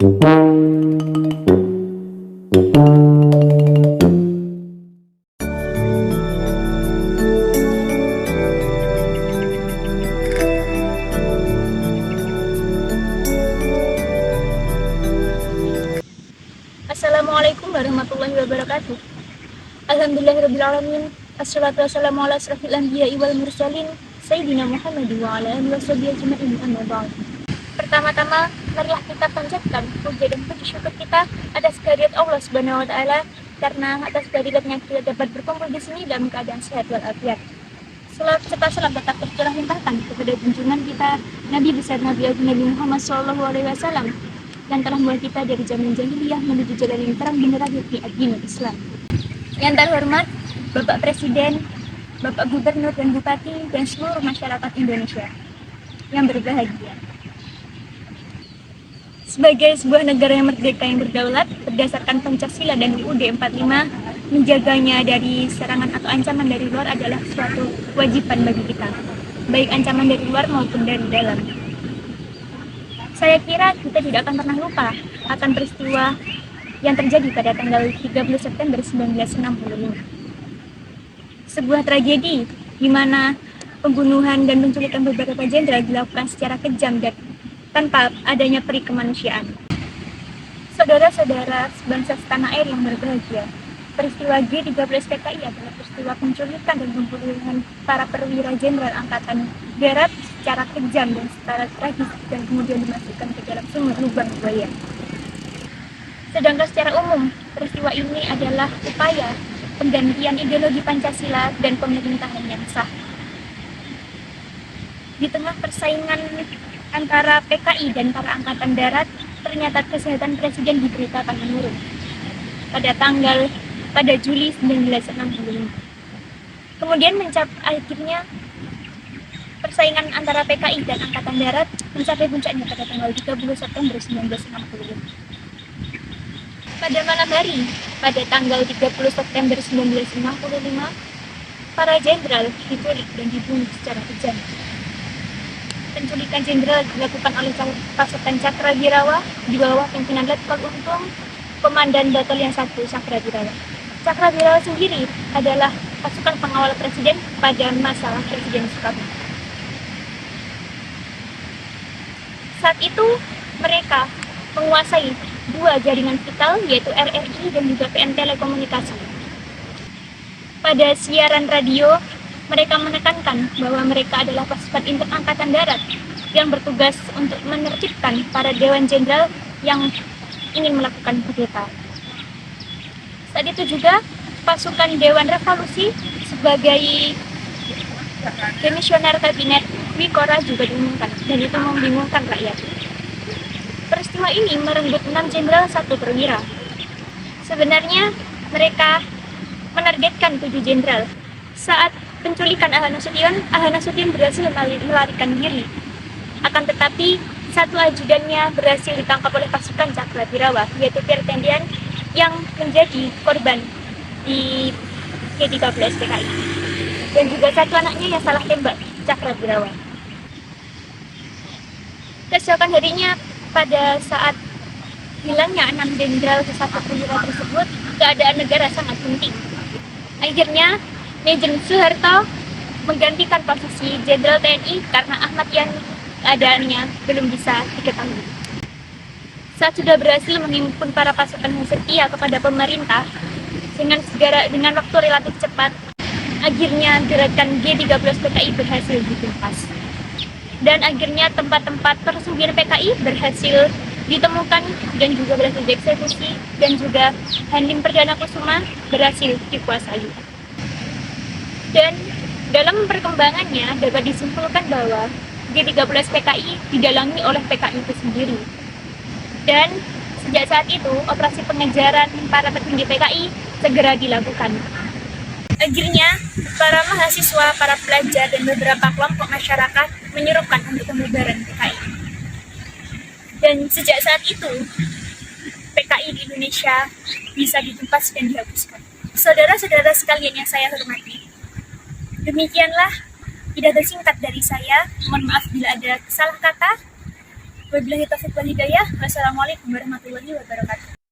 Assalamualaikum warahmatullahi wabarakatuh. Alhamdulillahirrabbilalamin. Assalatu wassalamu ala asrafil anbiya'i wal mursalin Sayyidina Muhammad wa ala alihi washabihi ajma'in, amma ba'd. Pertama-tama, marilah kita panjatkan puja dan puji syukur kita atas kehadirat Allah Subhanahu wa taala, karena atas kehadiratnya kita dapat berkumpul di sini dalam keadaan sehat walafiat. Salam tetap tercurah limpahkan kepada junjungan kita Nabi besar Nabi Agung Nabi Muhammad SAW, yang telah membawa kita dari zaman jahiliyah menuju jalan yang terang benderang yakni agama Islam. Yang terhormat Bapak Presiden, Bapak Gubernur dan Bupati, dan seluruh masyarakat Indonesia yang berbahagia. Sebagai sebuah negara yang merdeka yang berdaulat berdasarkan Pancasila dan UUD 45, menjaganya dari serangan atau ancaman dari luar adalah suatu kewajiban bagi kita, baik ancaman dari luar maupun dari dalam. Saya kira kita tidak akan pernah lupa akan peristiwa yang terjadi pada tanggal 30 September 1965. Sebuah tragedi di mana pembunuhan dan penculikan beberapa jenderal dilakukan secara kejam dan tanpa adanya peri kemanusiaan. Saudara-saudara sebangsa setanah air yang berbahagia, peristiwa G30 PKI adalah peristiwa penculikan dan pembunuhan para perwira jenderal angkatan darat secara kejam dan secara tragis, dan kemudian dimasukkan ke dalam sumur lubang buaya. Sedangkan secara umum, peristiwa ini adalah upaya penggantian ideologi Pancasila dan pemerintahan yang sah. Di tengah persaingan antara PKI dan para angkatan darat, ternyata kesehatan presiden diberitakan menurun pada Juli 1965. Kemudian akhirnya persaingan antara PKI dan angkatan darat mencapai puncaknya pada tanggal 30 September 1965. Pada malam hari, pada tanggal 30 September 1965, para jenderal diculik dan dibunuh secara kejam. Penculikan jenderal dilakukan oleh pasukan Cakrawirawa di bawah pimpinan Letkol Untung, Komandan Batalion 1 Cakrawirawa. Cakrawirawa sendiri adalah pasukan pengawal presiden pada masa Presiden Soekarno. Saat itu mereka menguasai dua jaringan vital, yaitu RRI dan juga PN Telekomunikasi. Pada siaran radio, mereka menekankan bahwa mereka adalah pasukan intek angkatan darat yang bertugas untuk menertibkan para dewan jenderal yang ingin melakukan kudeta. Saat itu juga pasukan Dewan Revolusi sebagai demisioner kabinet Wikora juga diumumkan, dan itu membingungkan rakyat. Peristiwa ini merenggut 6 jenderal 1 perwira. Sebenarnya mereka menargetkan 7 jenderal. Saat penculikan Ahanasution berhasil melarikan diri. Akan tetapi satu ajudannya berhasil ditangkap oleh pasukan Cakrawirawa, yaitu Pierre Tendian, yang menjadi korban di G30 PKI. Dan juga satu anaknya yang salah tembak Cakrawirawa. Keesokan harinya, pada saat hilangnya 6 jenderal ke 1 perwira tersebut, keadaan negara sangat genting. Akhirnya Majen Soeharto menggantikan posisi Jenderal TNI karena Ahmad Yani keadaannya belum bisa diketahui. Saat sudah berhasil menghimpun para pasukan yang setia kepada pemerintah dengan waktu relatif cepat, akhirnya gerakan G30 PKI berhasil ditumpas. Dan akhirnya tempat-tempat persembunyian PKI berhasil ditemukan dan juga berhasil dieksekusi, dan juga Hanim Perdana Kusuma berhasil dikuasai. Dan dalam perkembangannya dapat disimpulkan bahwa G30 PKI didalangi oleh PKI itu sendiri. Dan sejak saat itu, operasi pengejaran para petinggi PKI segera dilakukan. Akhirnya, para mahasiswa, para pelajar, dan beberapa kelompok masyarakat menyerukan untuk pembubaran PKI. Dan sejak saat itu, PKI di Indonesia bisa ditumpas dan dihapuskan. Saudara-saudara sekalian yang saya hormati, demikianlah pidato singkat dari saya. Mohon maaf bila ada salah kata. Wabillahi taufiq wal hidayah. Wassalamualaikum warahmatullahi wabarakatuh.